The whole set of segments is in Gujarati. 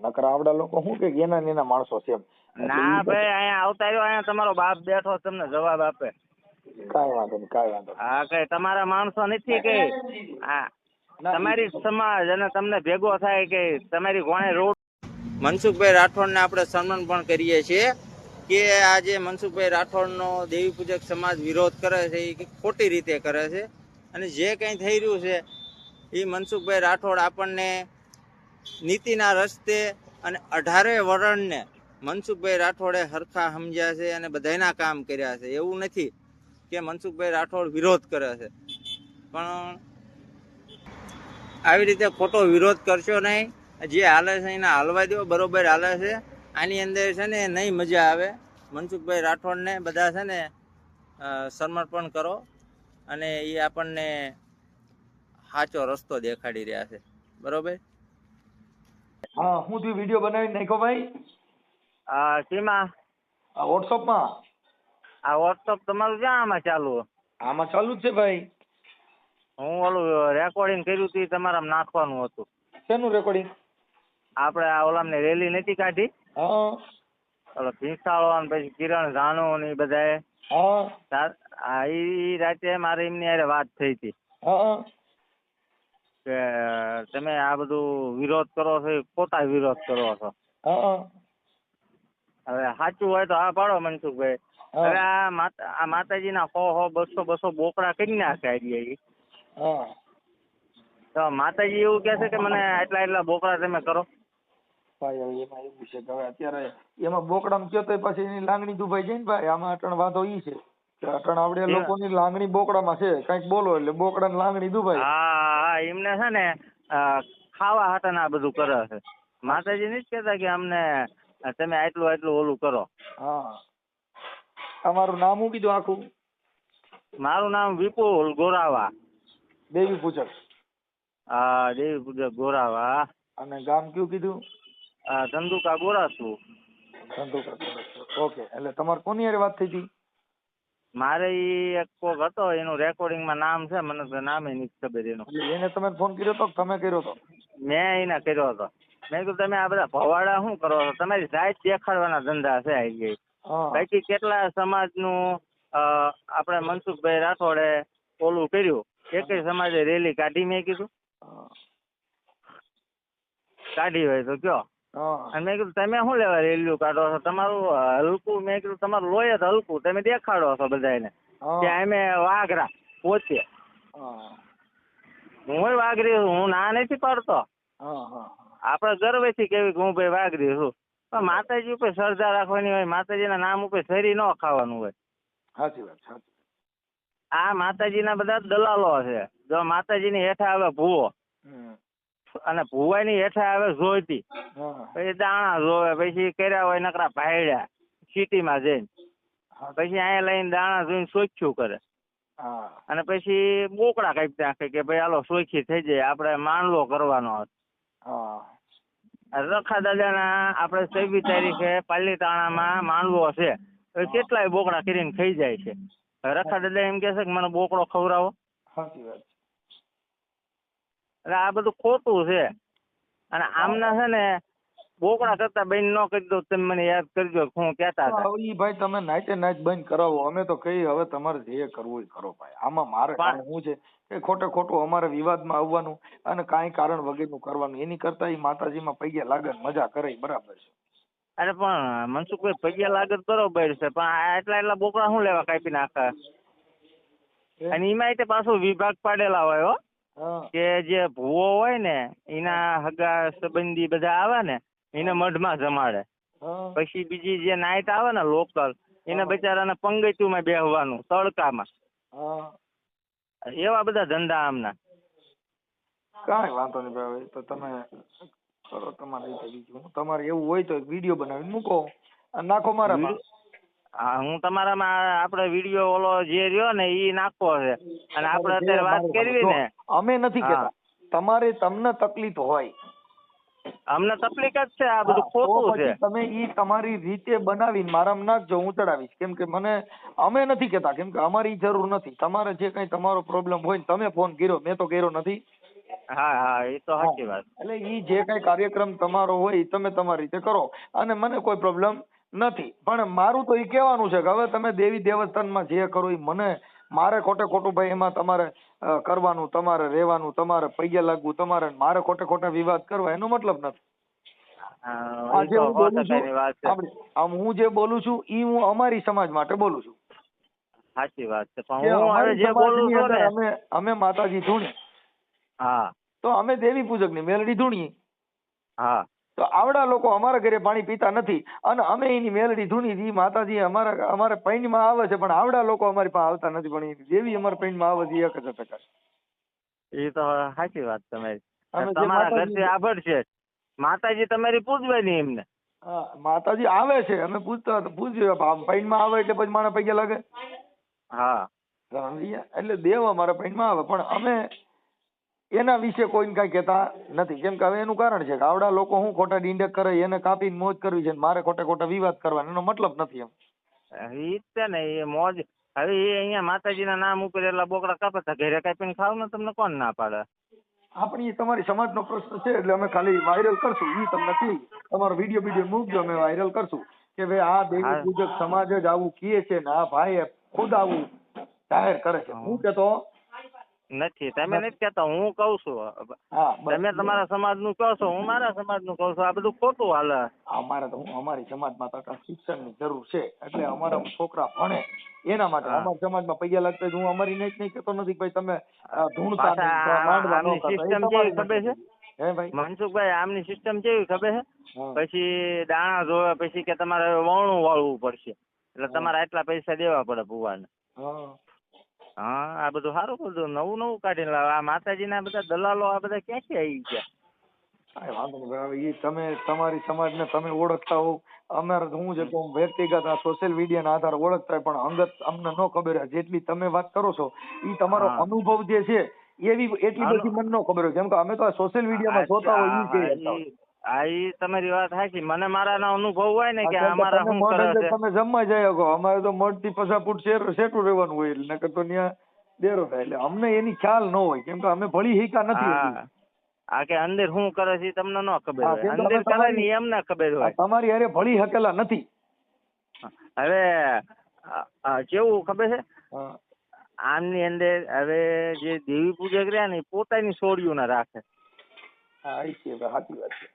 નકર આવડા લોકો શું કે એના ને એના માણસો છે એમ. ના ભાઈ અહીંયા આવતા રહ્યો, અહીંયા તમારો બાપ બેઠો તમને જવાબ આપે. કાંઈ વાંધો નહીં, કાંઈ વાંધો હા કઈ તમારા માણસો નથી કે તમારી સમાજ અને તમને ભેગો થાય કે તમારી કોણે રોડ. મનસુખભાઈ રાઠોડને આપણે સન્માન પણ કરીએ છીએ કે આજે મનસુખભાઈ રાઠોડનો દેવી પૂજક સમાજ વિરોધ કરે છે એ ખોટી રીતે કરે છે, અને જે કંઈ થઈ રહ્યું છે એ મનસુખભાઈ રાઠોડ આપણને નીતિના રસ્તે અને 18 વરણને મનસુખભાઈ રાઠોડે હરખા સમજ્યા છે અને બધાના કામ કર્યા છે. એવું નથી કે મનસુખભાઈ રાઠોડ વિરોધ કરે છે, પણ આવી રીતે ખોટો વિરોધ કરશો નહીં. જે હાલે છે એને હાલવા દો, બરોબર હાલે છે. આની અંદર છે ને નહીં મજા આવે. મનસુખભાઈ રાઠોડને બધા છે ને સમર્પણ કરો, અને એ આપણને સાચો રસ્તો દેખાડી રહ્યા છે, બરોબર. હા, હું તું વિડીયો બનાવી નાખ્યો ભાઈ શીમાં? વોટ્સઅપમાં. આ વોટ્સઅપ તમારું ક્યાં આમાં ચાલુ? આમાં ચાલુ જ છે ભાઈ. હું ઓલું રેકોર્ડિંગ કર્યું હતું તમારા નાખવાનું હતું. શેનું રેકોર્ડિંગ? આપણે આ ઓલામની રેલી નથી કાઢી, ઓલો ભીંસાળો અને પછી કિરણ જાણો ને એ બધા, એ રાતે મારે એમની હારે વાત થઈ હતી કે તમે આ બધું વિરોધ કરો છો, ખોટા વિરોધ કરો છો. હવે સાચું હોય તો હા પાડો મનસુખભાઈ. હવે આ માતાજીના 100 200 બોકડા કરી નાખ્યા. તો માતાજી એવું કે છે કે મને એટલા બોકડા તમે કરો. ભાઈ હવે એમાં એવું છે કે હવે અત્યારે એમાં બોકડામાં કયો તો પછી એની લાંગણી દુભાઈ જાય ને ભાઈ. આમાં અટણ વાંધો ઈ છે કે અટણ આવડે લોકોની લાંગણી બોકડામાં છે, કઈક બોલો એટલે બોકડાની લાંગણી દુભાઈ. હા, એમને છે ને ખાવા હાટન આ બધું કરે છે. માતાજી નથી કેતા કે અમને તમે આટલું ઓલું કરો. હા, તમારું નામ શું કીધું આખું? મારું નામ વિપુલ ગોરાવા. દેવી પૂજક? હા, દેવી પૂજક ગોરાવા. અને ગામ કયું કીધું? ધંધુકા ગોરાસુ. ધંધુકા ગોરાસુ, ઓકે. એટલે તમારે કોની હારે વાત થઈ હતી? મારે ઈ એક કોક હતો, એનું રેકોર્ડિંગમાં નામ છે, મને તો નામે નથી ખબર એનું. એને તમે ફોન કર્યો તો તમે કર્યો તો? મેં એને કર્યો હતો. મેં કીધું તમે આ બધા ભવાડા શું કરો છો? તમારી જાત દેખાડવાના ધંધા છે આવી. બાકી કેટલા સમાજનું આપણે મનસુખભાઈ રાઠોડે ઓલું કર્યું, એકેય સમાજે રેલી કાઢી? મેં કીધું કાઢી હોય તો કયો. અને મેં કીધું તમે શું લેવા રેલીઓ કાઢો છો? તમારું હલકું, મેં કીધું તમારું લોહી જ હલકું, તમે દેખાડો છો બધાને કે અમે વાઘરા પોતે. હું વાઘરી છું, હું ના નથી પાડતો. આપણે ગર્વથી કેવી કે હું ભાઈ વાઘરી છું. પણ માતાજી ઉપર શ્રદ્ધા રાખવાની હોય, માતાજીના નામ ઉપર શરી ન ખાવાનું હોય. સાચી વાત, સાચી. આ માતાજીના બધા દલાલો છે. જો માતાજીની હેઠા આવે ભૂવો, અને ભૂવાની હેઠા આવે જોઈતી, પછી દાણા જોવે, પછી કર્યા હોય નકરા ભાડ્યા સિટીમાં જઈને, પછી અહીંયા લઈને દાણા જોઈને સોખ્યું કરે, અને પછી બોકડા કાપી નાખે કે ભાઈ હાલો સોખી થઈ જાય, આપણે માંડવો કરવાનો. રખા દાદાના આપણે 26 તારીખે પાલીતાણામાં માંડવો છે, કેટલાય બોકડા કરીને ખાઈ જાય છે. રખા દાદા એમ કે છે કે મને બોકડો ખવડાવો. સાચી વાત. એટલે આ બધું ખોટું છે. અને આમના છે ને બોકડા કરતા બંધ ન કરી દો, તમે મને યાદ કરજો હું કહેતા હતા. ભાઈ તમે નાઈટે નાઈટ બંધ કરાવો, અમે તો કઈ હવે તમારે જે કરવું એ કરો ભાઈ. આમાં મારે શું છે કે ખોટું અમારે વિવાદમાં આવવાનું અને કાંઈ કારણ વગરનું કરવાનું, એની કરતા એ માતાજીમાં પૈયા લાગે મજા કરે બરાબર છે. અરે પણ મનસુખભાઈ પૈયા લાગે બરોબર છે, પણ એટલા બોકડા શું લેવા કાપી નાખે? અને એમાં પાછું વિભાગ પાડેલા હોય કે જે ભૂવો હોય ને એના હગા સંબંધી બધા આવે ને એને મઢમાં જમાડે, પછી બીજી જે નાઈટ આવે ને લોકલ એને બિચારાને પંગતિયુંમાં બેહવાનું તડકામાં. એવા બધા ધંધા આમના. કાંઈ વાંધો નહીં ભાઈ, તો તમે કરો તમારી રીતે. બીજું તમારે એવું હોય તો વિડીયો બનાવીને મૂકો અને નાખો મારામાં. હા, હું તમારામાં આપણે વિડીયો ઓલો જે રહ્યો ને એ નાખવો છે. અને આપણે અત્યારે વાત કરવી ને, અમે નથી કહેતા તમારે, તમને તકલીફ હોય. અમને તકલીફ જ છે, આ બધું ખોટું છે. તમે ઈ તમારી રીતે બનાવીને મારામાં નાખજો, હું ચડાવીશ. કેમ કે અમે નથી કહેતા, કેમ કે અમારી જરૂર નથી. તમારે જે કઈ તમારો પ્રોબ્લેમ હોય તમે ફોન કર્યો, મેં તો કર્યો નથી. હા હા એ તો સાચી વાત. એટલે ઈ જે કઈ કાર્યક્રમ તમારો હોય ઈ તમે તમારી રીતે કરો અને મને કોઈ પ્રોબ્લેમ નથી. પણ મારું તો ઈ કહેવાનું છે કે હવે તમે દેવી દેવસ્થાનમાં જે કરો ઈ મારે ખોટે ખોટું ભાઈ એમાં તમારે કરવાનું, તમારે રહેવાનું, તમારે પૈયે લાગવું, તમારે મારે ખોટે ખોટા વિવાદ કરવા એનો મતલબ નથી. હા, એ તો 100% વાત છે. હું જે બોલું છું ઈ હું અમારી સમાજ માટે બોલું છું. સાચી વાત છે. કે પણ હું હવે અમારી જે બોલું સમાજની છું અંદર ને, અમે માતાજી ધૂણી, હા તો અમે દેવી પૂજકની મેલડી ધૂણીએ. હા તો આવડા લોકો અમારા ઘરે પાણી પીતા નથી અને અમે એની મેલડી ધૂણી ઈ માતાજી અમારે પૈણમાં આવે છે, પણ આવડા લોકો અમારી પાસે આવતા નથી, પણ ઈ દેવી અમારા પૈણમાં આવે છે 1000%. એ તો સાચી વાત તમારી. અમે જે તમારા માતાજી ઘરથી આભર છે, માતાજી તમારી પૂજવાની એમને. માતાજી આવે છે, અમે પૂજ્ય પૈણમાં આવે એટલે પછી માણસ પૈયા લાગે. હા સમજ્યા? એટલે દેવ અમારા પૈણમાં આવે, પણ અમે એના વિશે કોઈને કઈ કહેતા નથી. કેમ કે હવે એનું કારણ છે કે આવડા લોકો હું ખોટા ડીંડક કરે, એને કાપીને મોજ કરવી છે, મારે ખોટે ખોટા વિવાદ કરવાનો એનો મતલબ નથી એમ. ઈ જ છે ને, એ મોજ. હવે એ અહીંયા માતાજીના નામ ઉપર એટલા બોકડા કાપે, ઘરે કાપીને ખાવ ને તમને કોણ ના પાડે? આપણી તમારી સમાજનો પ્રશ્ન છે એટલે અમે ખાલી વાયરલ કરશું. ઈ તમને કહી તમારો વિડીયો મૂકજો, અમે વાયરલ કરશું કે ભાઈ આ દેવી પૂજક સમાજ જ આવું કહે છે ને આ ભાઈ ખુદ આવું જાહેર કરે છે. હું કેતો નથી, તમે નથી કહેતા, હું કઉ છું. હા, તમે તમારા સમાજનું કહો છો, હું મારા સમાજનું કહું છું. આ બધું ખોટું હાલે. અમારી સમાજમાં તો શિક્ષણની જરૂર છે, એટલે અમારા છોકરા ભણે એના માટે. અમારા સમાજમાં પૈયા લાગતા હું અમારી નહીં કહેતો નથી ભાઈ તમે ધૂણતા માંડવા ન કરતા. સિસ્ટમ કેવી ખબર છે હે ભાઈ મનસુખભાઈ? આમની સિસ્ટમ કેવી ખબર છે? પછી દાણા જોવે, પછી કે તમારે વણું વાળવું પડશે, એટલે તમારે આટલા પૈસા દેવા પડે ભુવાને. હા, આ બધું સારું બધું નવું કાઢીને લાવે. આ માતાજીના બધા દલાલો આ બધા ક્યાંથી આવી ગયા? વાંધો નહીં ભાઈ, તમે તમારી સમાજને તમે ઓળખતા હોવ. અમારે હું છે તો વ્યક્તિગત આ સોશિયલ મીડિયાના આધારે ઓળખતા હોય, પણ અંગત અમને ન ખબર હોય. જેટલી તમે વાત કરો છો એ તમારો અનુભવ જે છે એટલી બધી મને ન ખબર હોય, કેમ કે અમે તો આ સોશિયલ મીડિયામાં જોતા હોય ઈ તમારી વાત સાચી. મને મારા અનુભવ હોય ને કે અમારા શું કરે છે. તમે જમવા જાય શકો, અમારે તો મઢ થી 50 ફૂટ સેટું રહેવાનું હોય, એટલે નકર તો ત્યાં ડેરો થાય. એટલે અમને એની ખ્યાલ ન હોય, કેમ કે અમે ભળી હીકા નથી. આ કે અંદર શું કરે છે તમને ન ખબર હોય, અંદર કરે ને એમને ખબર હોય. તમારી હારે ભળી હકેલા નથી. હવે કેવું ખબર છે, આમની અંદર હવે જે દેવી પૂજક રહ્યા ને પોતાની છોડીઓ ના રાખે. સાચી વાત છે.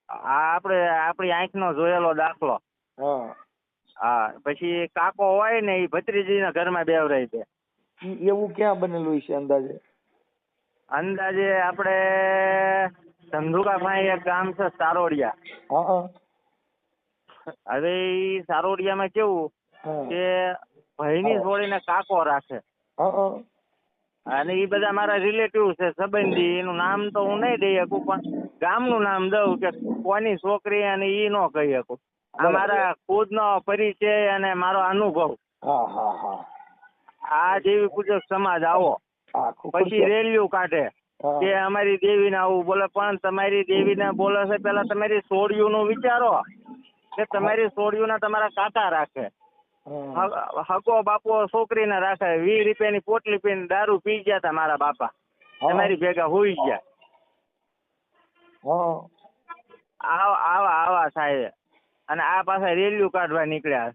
આ આપણી આંખનો જોયેલો દાખલો. હા, પછી કાકો હોય ને એ ભત્રીજીના ઘરમાં બેવરાઈ દે. એવું ક્યાં બનેલું છે અંદાજે? અંદાજે આપણે ધંધુકા પાસે એક ગામ છે સારોડિયા. હવે એ સારોડિયામાં કેવું કે ભાઈની છોડીને કાકો રાખે, અને એ બધા મારા રિલેટિવ છે, સંબંધી. એનું નામ તો હું નહીં દઈ શકું, પણ ગામનું નામ દઉં કે કોની છોકરી, અને એ ન કહી શકું. આ મારા ખુદનો પરિચય અને મારો અનુભવ. આ દેવી પૂજક સમાજ આવો પછી રેલીઓ કાઢે કે અમારી દેવીને આવું બોલે, પણ તમારી દેવીને બોલે છે પેલા તમારી છોડીઓનું વિચારો કે તમારી છોડીઓના તમારા કાકા રાખે, હગો બાપો છોકરીને રાખે. 20 રૂપિયાની પોટલી પીને દારૂ પી ગયા હતા મારા બાપા, તમારી ભેગા હોઈ ગયા. આવા સાહેબ, અને આ પાછા રેલીઓ કાઢવા નીકળ્યા.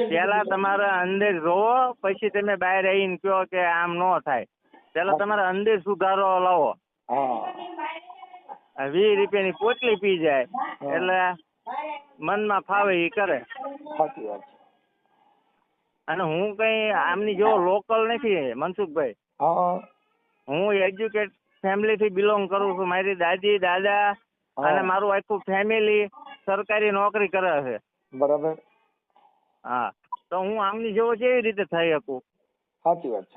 પેલા તમારે અંદર જોવો, પછી તમે બહાર આવીને કહો કે આમ ન થાય. પેલા તમારે અંદર સુધારો લાવો. 20 રૂપિયાની પોટલી પી જાય એટલે મનમાં ફાવે એ કરે. અને હું કઈ આમની જેવો લોકલ નથી મનસુખભાઈ. હું એજ્યુકેટ ફેમિલી થી બિલોંગ કરું છું. મારી દાદી દાદા અને મારું આખું ફેમિલી સરકારી નોકરી કરે છે. બરાબર. હા, તો હું આમની જેવો કેવી રીતે થઈ શકું? સાચી વાત.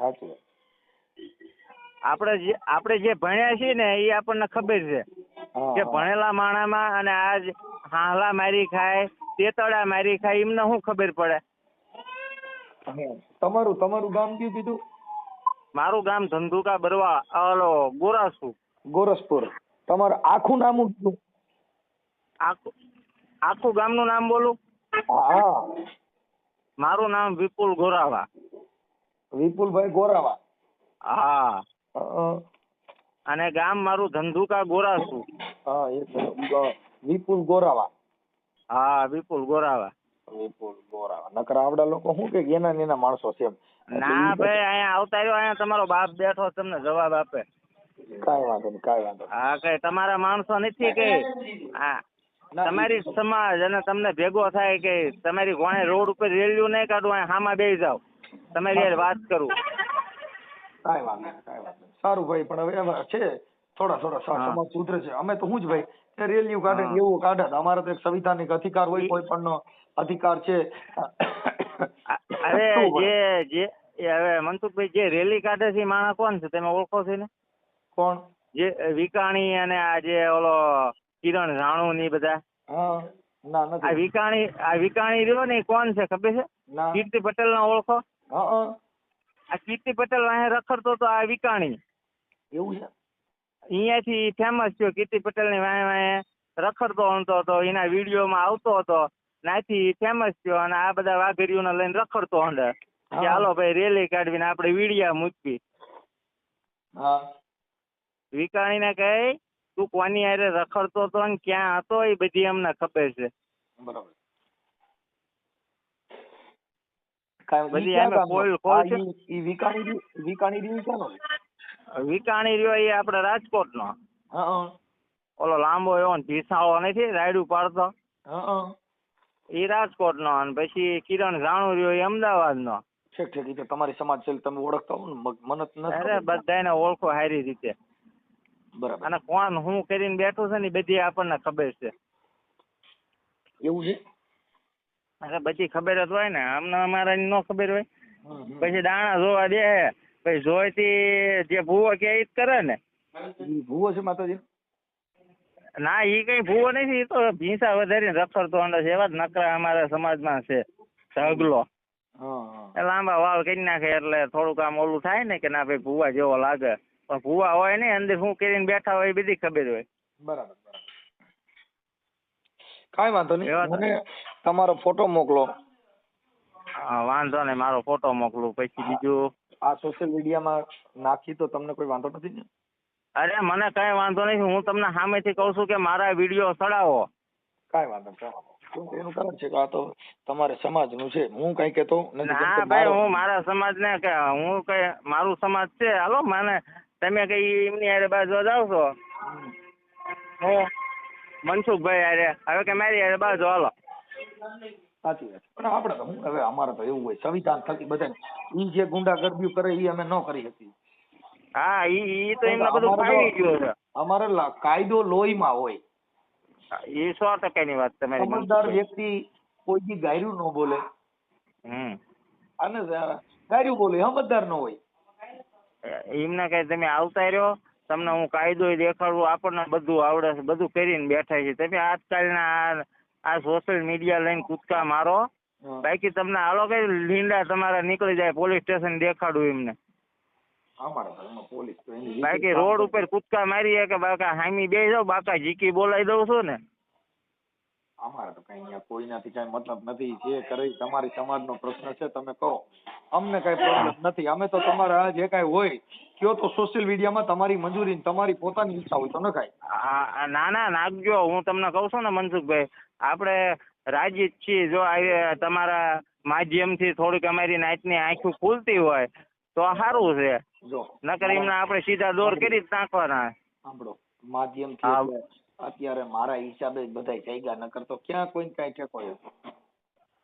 આપણે જે ભણ્યા છીએ ને એ આપણને ખબર છે કે ભણેલા માણામાં અને આજ હાલા મારી ખાય, તેતડા મારી ખાય, એમને શું ખબર પડે? તમારું ગામ કયું કીધું? મારું ગામ ધંધુકા બરવા ગોરસપુર. તમારું આખું નામ શું? આખું ગામનું નામ બોલું? મારું નામ વિપુલ ગોરાવા. વિપુલભાઈ ગોરાવા. અને ગામ મારું ધંધુકા ગોરાસુ. હા વિપુલ ગોરાવા. હા વિપુલ ગોરાવા. વિપુલ ગોરાવા. નકર આવડા લોકો શું કે એના ને એના માણસો છે એમ. ના ભાઈ અહીંયા આવતા રહ્યો, અહીંયા તમારો બાપ બેઠો તમને જવાબ આપે. કાંઈ વાંધો નહીં, કાંઈ વાંધો નહીં. હા કઈ તમારા માણસો નથી કે હા તમારી સમાજ અને તમને ભેગો થાય કે તમારી વાણે રોડ ઉપર રેલિયું નહીં કાઢું, અહીંયા હામાં બેસી જાવ, તમારી યાર વાત કરું. કાંઈ વાંધો નહીં, કાંઈ વાંધો નહીં. સારું ભાઈ, પણ હવે એમાં છે થોડા સમાજ સુધરે છે. અમે તો શું જ ભાઈ કે રેલિયું કાઢે ને એવું કાઢે. અમારે તો એક સંવિધાનિક અધિકાર હોય, કોઈ પણ નો અધિકાર છે. અરે જે હવે મનસુખભાઈ જે રેલી કાઢે છે એ માણસ કોણ છે, તમે ઓળખો છો ને? કોણ? જે વિકાણી અને આ જે ઓલો કિરણ રાણુ ની બધા. હા ના નથી. આ વિકાણી રહ્યો ને એ કોણ છે ખબર છે? ના. કીર્તિ પટેલ ના ઓળખો? હા આ કીર્તિ પટેલ અહીંયા રખડતો તો આ વિકાણી. એવું છે? અહીંયાથી ફેમસ થયો. કીર્તિ પટેલ ની વાંહે રખડતો હતો, એના વિડીયોમાં આવતો હતો, ત્યાંથી ફેમસ થયો. અને આ બધા વાઘરીઓને લઈને રખડતો અંદર કે હાલો ભાઈ રેલી કાઢવીને આપણે વિડીયા મૂકવી. હા વિકાણી ને કહે તું કોની હારે રખડતો હતો ને ક્યાં હતો એ બધી અમને ખબર છે. બરાબર. વિકાણી રહ્યો એ આપડે રાજકોટ નો. ઓલો લાંબો એવો ભીસાળો નથી રાયડું પાડતો, એ રાજકોટ નો. અને પછી કિરણ રાણુ રહ્યો એ અમદાવાદ નો. તમારી સમાજ છે તમે ઓળખતા હો ને? મને અરે બધાને ઓળખો સારી રીતે. બરાબર. અને કોણ હું કરીને બેઠું છે ને બધી આપણને ખબર છે. એવું છે? અરે બધી ખબર જ હોય ને, અમને અમારે ન ખબર હોય. પછી દાણા જોવા દે, પછી જોઈતી જે ભૂવો કે એ જ કરે ને. ભૂવો છે માતાજી? ના ઈ કઈ ભૂવો નથી, તો ભીંસા વધારીને રખડતો અંદર છે. એવા જ નકરા અમારા સમાજમાં છે. ઢગલો લાંબા વાળ કરી નાખે એટલે થોડુંક આમ ઓલું થાય ને કે ના ભાઈ ભૂવા જેવો લાગે. પણ ભૂવા હોય ને અંદર શું કરીને બેઠા હોય એ બધી ખબર હોય. બરાબર. કાંઈ વાંધો નહીં, મને તમારો ફોટો મોકલો. વાંધો નહીં, મારો ફોટો મોકલું. પછી બીજું આ સોશિયલ મીડિયામાં નાખી તો તમને કોઈ વાંધો નથી ને? અરે મને કઈ વાંધો નથી, હું તમને સામેથી કહું છું કે મારા વિડીયો ચડાવો. કાંઈ વાંધો નહીં, એનું કારણ છે કે આ તો તમારે સમાજનું છે. હું કઈ કેતો નથી. ના ભાઈ, હું મારા સમાજને કે હું કઈ મારું સમાજ છે. હાલો મને તમે કઈ એમની હારે બાજુ જાવ છો, હું મનસુખભાઈ હારે હવે કે મારી હારે બાજુ હાલો. સાચી વાત. પણ આપણે તો હું હવે અમારે તો એવું હોય સંવિધાન થકી બધા ઈ જે ગુંડાગર્દી કરે એ અમે ન કરી શકીએ. હા ઈ તો એમને બધું ફાવી ગયું છે. અમારે કાયદો લોહીમાં હોય. એ 100% ની વાત તમારી. સમજદાર વ્યક્તિ કોઈ દી ગાયરું ન બોલે. અને ગાયરું બોલે સમજદાર ન હોય. એમને કઈ તમે આવતા રહ્યો, તમને હું કાયદો દેખાડું, આપણને બધું આવડે છે, બધું કરીને બેઠા છે. તમે આજકાલના આ સોશિયલ મીડિયા લઈને કૂદકા મારો, બાકી તમને હાલો કઈ લીંડા તમારા નીકળી જાય, પોલીસ સ્ટેશન દેખાડું એમને. બાકી રોડ ઉપર કૂદકા મારીએ કે બાકા હામી બે જાવ, બાકા જીકી બોલાવી દઉં છું ને. અમારે તો કઈ કોઈનાથી કઈ મતલબ નથી. જે કરે તમારી સમાજનો પ્રશ્ન છે તમે કરો, અમને કઈ પ્રોબ્લેમ નથી. અમે તો તમારા જે કઈ હોય કયો તો સોશિયલ મીડિયામાં તમારી મંજૂરી તમારી પોતાની ઈચ્છા હોય તો નખાય. ના ના નાખજો. હું તમને કહું છું ને મનસુખભાઈ, આપણે રાજી જ છીએ. જો તમારા માધ્યમથી થોડીક અમારી નાતની આંખો ખુલતી હોય તો સારું છે. નકર એમને આપણે સીધા દોર કરી જ નાખવાના. સાંભળો, માધ્યમથી અત્યારે મારા હિસાબે બધા જાયગા, નકર તો ક્યાં કોઈ કઈ ઠેકો.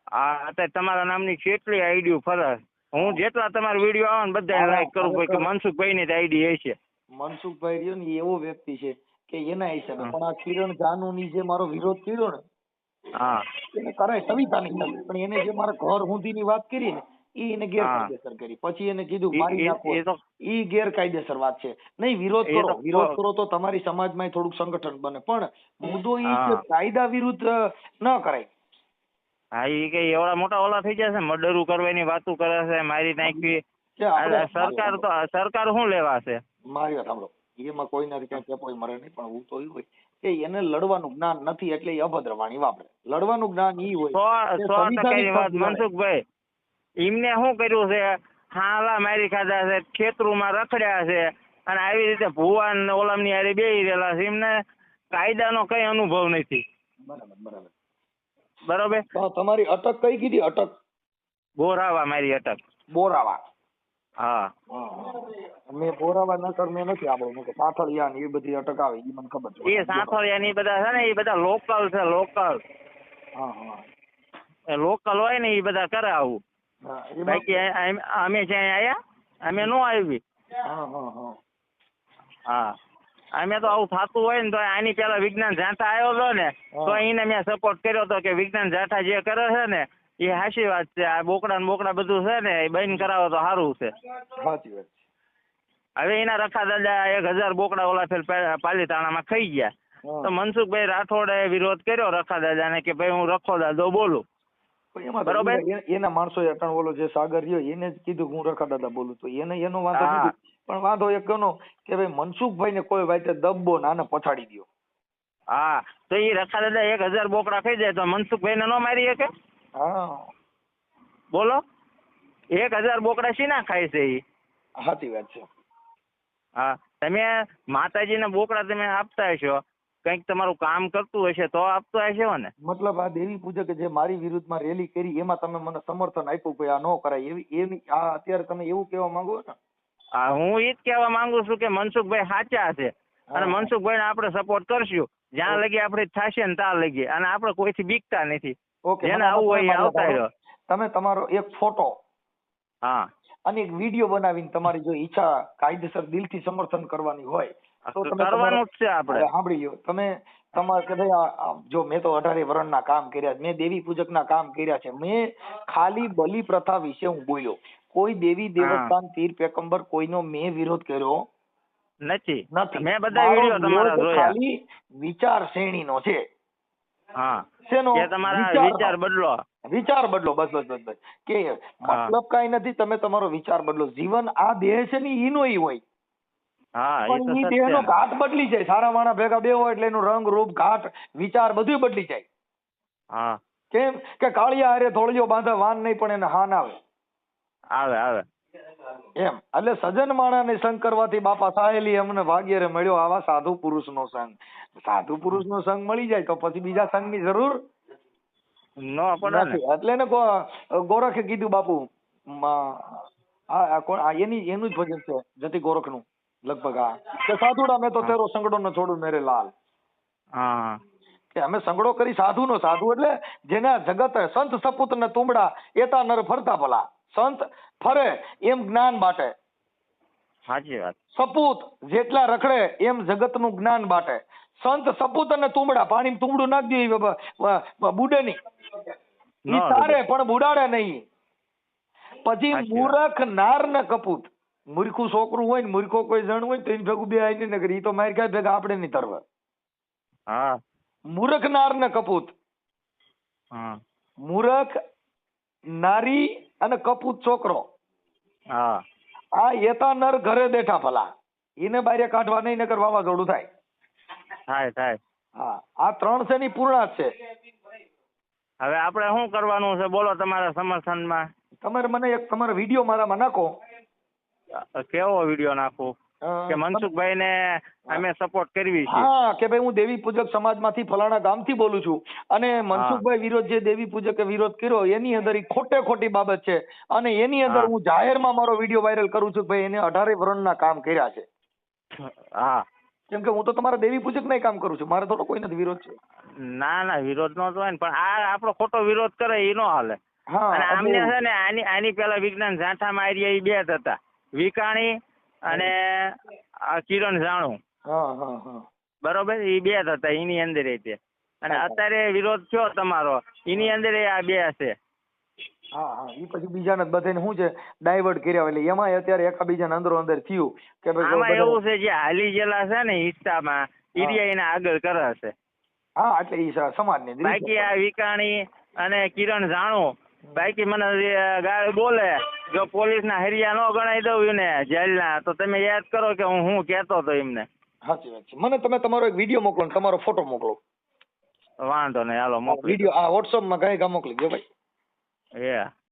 અત્યારે તમારા નામની કેટલી આઈડીઓ ફરે. હું જેટલા તમારા વિડીયો આવે ને બધા લાઈક કરું કે મનસુખભાઈ ની આઈડી હશે. મનસુખભાઈ રહ્યો ને એવો વ્યક્તિ છે કે એના હિસાબે. પણ આ કિરણ જાનુ ની જે મારો વિરોધ કર્યો ને, એને કરાય સંવિધાનિક નથી. પણ એને જે મારા ઘર સુધી ની વાત કરી ને એને ગેરકાયદેસર કરી. પછી એને કીધું મારી નાખો, ઈ ગેરકાયદેસર વાત છે. નહીં, વિરોધ કરો તો તમારી સમાજમાં થોડુંક સંગઠન બને. પણ મુદ્દો ઈ છે કાયદા વિરુદ્ધ ન કરાય. હા ઈ કઈ એવડા મોટા ઓલા થઈ જશે, મર્ડર કરવાની વાતો કરે છે, મારી નાખવી. સરકાર શું લેવા છે? મારી વાત સાંભળો, એમાં કોઈ નથી કઈ કેપોય મરે નહીં. પણ હું તો એવું હોય કે એને લડવાનું જ્ઞાન નથી એટલે એ અભદ્ર વાણી વાપરે. લડવાનું જ્ઞાન ઈ હોય. 100% ની વાત મનસુખભાઈ. એમને શું કર્યું છે? હાલા મારી ખાધા છે, ખેતરોમાં રખડ્યા છે, અને આવી રીતે ભુવા ને ઓલામની હારે બેહી રહેલા છે, એમને કાયદાનો કઈ અનુભવ નથી. બરાબર. બરોબર. તો તમારી અટક કઈ કીધી? અટક બોરાવા મારી અટક. બોરાવા. હા. મેં બોરાવા નકર મેં નથી આવું કે પાથળિયા ને એ બધી અટક આવે એ મને ખબર છે. એ સાંથોળિયા ની બધા છે ને, એ બધા લોકલ છે, લોકલ. હા. એ લોકલ હોય ને એ બધા કરે આવું. બાકી અમે ક્યાંય આયા? અમે નો આવી. હા. અમે તો આવું થતું હોય ને તો આની પેલા વિજ્ઞાન જાઠા આવ્યો હતો ને, તો એને મેં સપોર્ટ કર્યો હતો કે વિજ્ઞાન જાઠા જે કરે છે ને એ હાચી વાત છે. આ બોકડા ને બોકડા બધું છે ને એ બંધ કરાવો તો સારું છે. સાચી વાત. હવે એના રખા દાદા 1000 બોકડા ઓલા ફેર પાલીતાણામાં ખાઈ ગયા. તો મનસુખભાઈ રાઠોડે વિરોધ કર્યો રખા દાદાને કે ભાઈ હું રખો દાદો બોલું. બરોબર. એના માણસો અટણ ઓલો જે સાગર રહ્યો એને જ કીધું હું રખા દાદા બોલું, તો એને એનો વાંધો નથી. પણ વાંધો એક એનો કે ભાઈ મનસુખભાઈ ને કોઈ વાતે દબો નાને પછાડી દો. હા, તો એ રખા દાદા 1000 બોકડા ખાઈ જાય તો મનસુખભાઈ ને ન મારી શકે? હા બોલો, 1000 બોકડા શીના ખાય છે એ? સાચી વાત છે. હા, તમે માતાજીને બોકડા તમે આપતા હશો, કંઈક તમારું કામ કરતું હશે તો આપતો હશે ને. મતલબ આ દેવી પૂજક જે મારી વિરુદ્ધમાં રેલી કરી એમાં તમે મને સમર્થન આપ્યું કે આ ન કરાય એવી આ અત્યારે તમે એવું કહેવા માંગો ને? હા, હું એ જ કહેવા માંગુ છું કે મનસુખભાઈ સાચા છે અને મનસુખભાઈને આપણે સપોર્ટ કરશું જ્યાં લગી આપણે થશે ને ત્યાં લગી, અને આપણે કોઈથી બીકતા નથી. જેને આવું હોય એ આવતા રહ્યો. તમે તમારો એક ફોટો હા અને એક વિડીયો બનાવીને તમારી જો ઈચ્છા કાયદેસર દિલથી સમર્થન કરવાની હોય તો તમે કરવાનું જ છે. આપણે સાંભળી લો, તમે તમારે કે ભાઈ જો મેં તો 18 વર્ષના કામ કર્યા, મેં દેવી પૂજકના કામ કર્યા છે, મેં ખાલી બલિ પ્રથા વિશે હું બોલ્યો, કોઈ દેવી દેવસ્થાન પીર પેગમ્બર કોઈનો મેં વિરોધ કર્યો નથી. મેં બધા વિડીયો તમારા જોયા. ખાલી વિચાર શ્રેણીનો છે. હા, શેનો? કે તમારા વિચાર બદલો. વિચાર બદલો, બસ કે મતલબ કઈ નથી, તમે તમારો વિચાર બદલો. જીવન આ દેહ છે ને ઈનો ઈ હોય. હા, પણ ઈ દેહનો ઘાટ બદલી જાય. સારા માણસ ભેગા બે હોય એટલે એનું રંગ રૂપ ઘાટ વિચાર બધું બદલી જાય. હા, કેમ કે કાળિયા હારે ધોળિયો બાંધે વાન નહીં પણ એને હાન આવે. આવે એમ એટલે સજ્જન માણસને સંગ કરવાથી બાપા સાહેલી અમને ભાગ્યરે મળ્યો આવા સાધુ પુરુષનો સંગ. સાધુ પુરુષનો સંગ મળી જાય તો પછી બીજા સંગની જરૂર નો પડે ને. એટલે ને ગોરખે કીધું બાપુ એનું જ ભજન છે જતી ગોરખનું લગભગ આ કે સાધુડા મેં તો તેરો સંગડો ન છોડું મેરે લાલ. હા, કે અમે સંગડો કરી સાધુનો. સાધુ એટલે જેના જગત સંત સપૂત ને તુંબડા એતા નર ફરતા ભલા. સંત ફરે એમ જ્ઞાન બાટે. સાચી વાત. સપૂત જેટલા રખડે એમ જગતનું જ્ઞાન બાટે. સંત સપૂત અને તુંબડા, પાણી તુંબડું નાખી દે બુડે નહીં, ઈ તારે પણ બુડાડે નહીં. પછી મૂરખ નાર ને કપૂત, મૂર્ખું છોકરું હોય ને મૂર્ખો કોઈ જણ હોય ને તો એને ભેગું બે આઈ ને કરી, ઈ તો મારી કાંઈ ભેગા આપણે નહીં તરવા. હા, મૂર્ખ નાર ને કપૂત. હા, મૂર્ખ નારી અને કપૂત છોકરો. હા, આ એતા નર ઘરે બેઠા ભલા, એને બારે કાઢવા નહીં નકર વાવાઝોડું થાય. થાય. હા, આ 3 છે ની પૂર્ણાત છે. હવે આપણે શું કરવાનું છે બોલો તમારા સમર્થનમાં? તમારે મને એક તમારો વિડીયો મારામાં નાખો. કેવો વિડીયો નાખું કે મનસુખભાઈ ને અમે સપોર્ટ કરવી છે? હા, કે ભાઈ હું દેવી પૂજક સમાજમાંથી ફલાણા ગામથી બોલું છું અને મનસુખભાઈ વિરોધ જે દેવી પૂજકે વિરોધ કર્યો એની અંદર ખોટી બાબત છે અને એની અંદર હું જાહેરમાં મારો વિડીયો વાયરલ કરું છું. ભાઈ એને 18 વર્ષના કામ કર્યા છે. હા, કેમ કે હું તો તમારા દેવી પૂજક ના કામ કરું છું, મારે થોડો કોઈ નથી વિરોધ છે. ના વિરોધ નો હોય ને, પણ આ આપણો ખોટો વિરોધ કરે એ નો હાલે. અને આમને છે ને આની પેલા વિજ્ઞાન જાઠામાં આર્યા એ 2 જ હતા, વિકાણી અને કિરણ જાણું. બરોબર, એ 2 જ હતા એની અંદર તે. અને અત્યારે વિરોધ થયો તમારો એની અંદર આ 2 છે. હા, ઈ પછી બીજાને બધાને શું છે ડાયવર્ટ કર્યા, એટલે એમાં અત્યારે એકાબીજાને અંદરો અંદર થયું કે આમાં એવું છે જે હાલી ગયેલા છે ને હિસ્સામાં એરિયા એને આગળ કરે છે. હા, એટલે ઈ સમાજને બાકી આ વિકાણી અને કિરણ જાણું બાકી મને ગાળ બોલે, જો પોલીસના હરિયા નો ગણાઈ દઉં એને જેલના, તો તમે યાદ કરો કે હું કહેતો હતો એમને. સાચી વાત છે. મને તમે તમારો એક વિડીયો મોકલો, તમારો ફોટો મોકલો. વાંધો નહીં, હાલો મોકલી. વિડીયો આ WhatsApp માં કઈ મોકલી દો ભાઈ. Yeah.